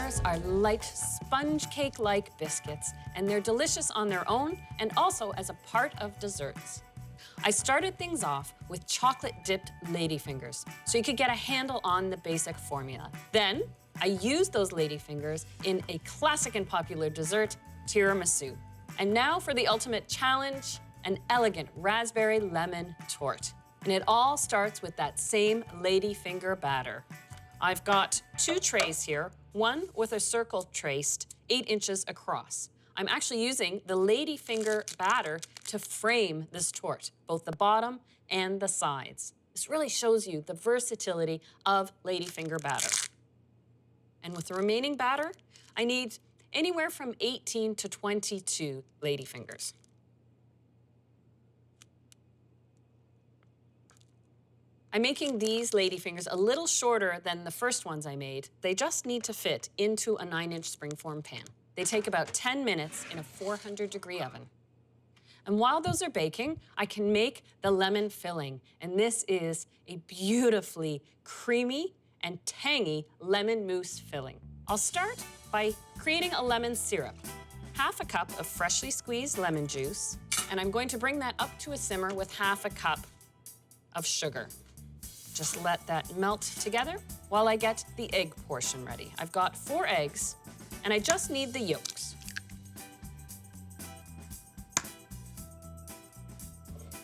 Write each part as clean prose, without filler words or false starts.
Ladyfingers are light sponge cake-like biscuits, and they're delicious on their own and also as a part of desserts. I started things off with chocolate-dipped Ladyfingers, so you could get a handle on the basic formula. Then, I used those Ladyfingers in a classic and popular dessert, Tiramisu. And now for the ultimate challenge, an elegant Raspberry Lemon Torte. And it all starts with that same Ladyfinger batter. I've got 2 trays here, one with a circle traced 8 inches across. I'm actually using the Ladyfinger batter to frame this torte, both the bottom and the sides. This really shows you the versatility of Ladyfinger batter. And with the remaining batter, I need anywhere from 18 to 22 Ladyfingers. I'm making these Ladyfingers a little shorter than the first ones I made. They just need to fit into a 9-inch springform pan. They take about 10 minutes in a 400-degree oven. And while those are baking, I can make the lemon filling. And this is a beautifully creamy and tangy lemon mousse filling. I'll start by creating a lemon syrup. Half a cup of freshly squeezed lemon juice, and I'm going to bring that up to a simmer with half a cup of sugar. Just let that melt together while I get the egg portion ready. I've got 4 eggs, and I just need the yolks.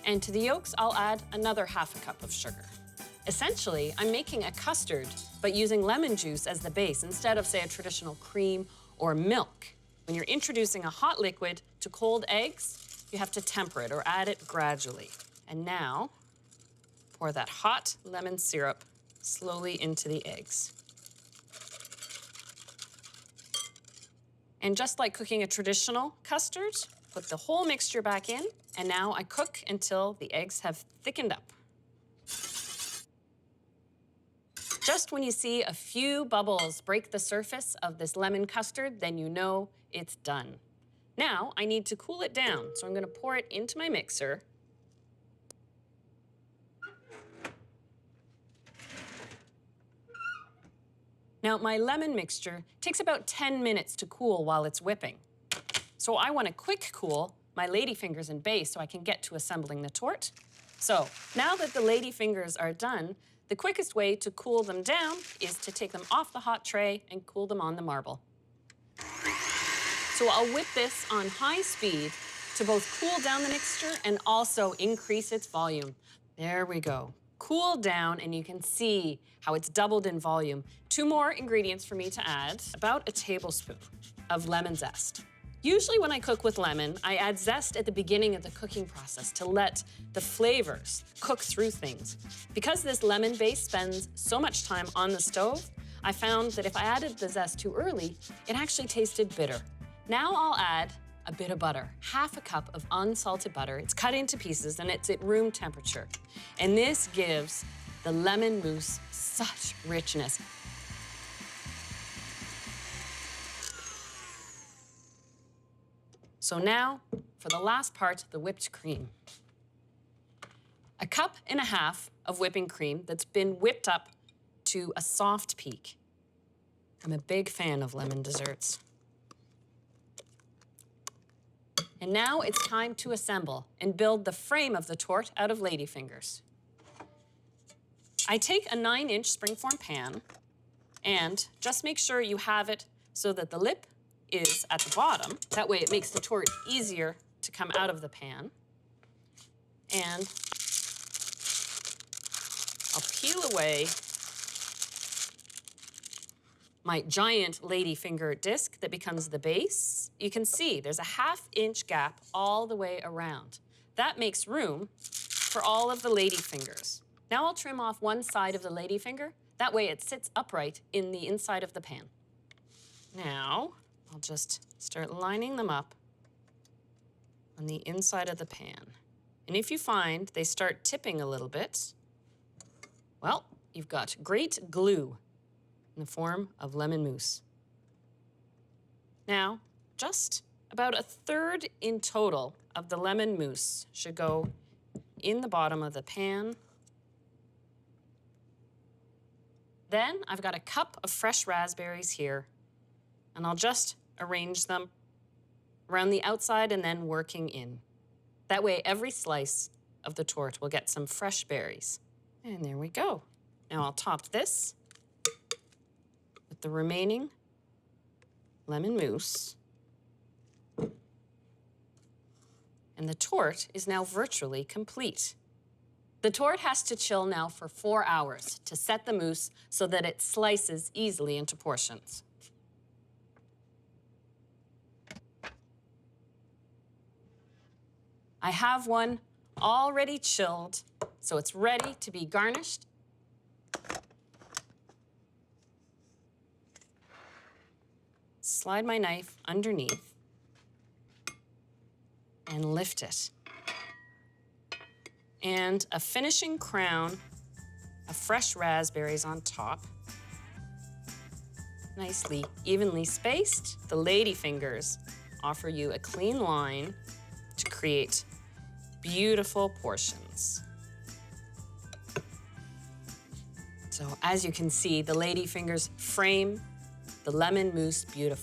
And to the yolks, I'll add another half a cup of sugar. Essentially, I'm making a custard, but using lemon juice as the base instead of, say, a traditional cream or milk. When you're introducing a hot liquid to cold eggs, you have to temper it or add it gradually. And now, pour that hot lemon syrup slowly into the eggs. And just like cooking a traditional custard, put the whole mixture back in, and now I cook until the eggs have thickened up. Just when you see a few bubbles break the surface of this lemon custard, then you know it's done. Now I need to cool it down, so I'm going to pour it into my mixer. Now, my lemon mixture takes about 10 minutes to cool while it's whipping. So I want to quick cool my Ladyfingers in base so I can get to assembling the torte. So now that the Ladyfingers are done, the quickest way to cool them down is to take them off the hot tray and cool them on the marble. So I'll whip this on high speed to both cool down the mixture and also increase its volume. There we go. Cool down, and you can see how it's doubled in volume. 2 more ingredients for me to add, about a tablespoon of lemon zest. Usually when I cook with lemon, I add zest at the beginning of the cooking process to let the flavors cook through things. Because this lemon base spends so much time on the stove, I found that if I added the zest too early, it actually tasted bitter. Now I'll add a bit of butter, half a cup of unsalted butter. It's cut into pieces and it's at room temperature. And this gives the lemon mousse such richness. So now, for the last part, the whipped cream. 1.5 cups of whipping cream that's been whipped up to a soft peak. I'm a big fan of lemon desserts. And now it's time to assemble and build the frame of the torte out of Ladyfingers. I take a 9-inch springform pan and just make sure you have it so that the lip is at the bottom. That way it makes the torte easier to come out of the pan. And I'll peel away my giant Ladyfinger disc that becomes the base. You can see there's a 1/2-inch gap all the way around. That makes room for all of the Ladyfingers. Now I'll trim off one side of the Ladyfinger. That way it sits upright in the inside of the pan. Now, I'll just start lining them up on the inside of the pan. And if you find they start tipping a little bit, well, you've got great glue in the form of lemon mousse. Now, just about 1/3 in total of the lemon mousse should go in the bottom of the pan. Then I've got a cup of fresh raspberries here. And I'll just arrange them around the outside and then working in. That way, every slice of the torte will get some fresh berries. And there we go. Now I'll top this with the remaining lemon mousse. And the torte is now virtually complete. The torte has to chill now for 4 hours to set the mousse so that it slices easily into portions. I have one already chilled, so it's ready to be garnished. Slide my knife underneath and lift it. And a finishing crown of fresh raspberries on top. Nicely evenly spaced. The Ladyfingers offer you a clean line to create beautiful portions. So as you can see, the Ladyfingers frame the lemon mousse beautifully.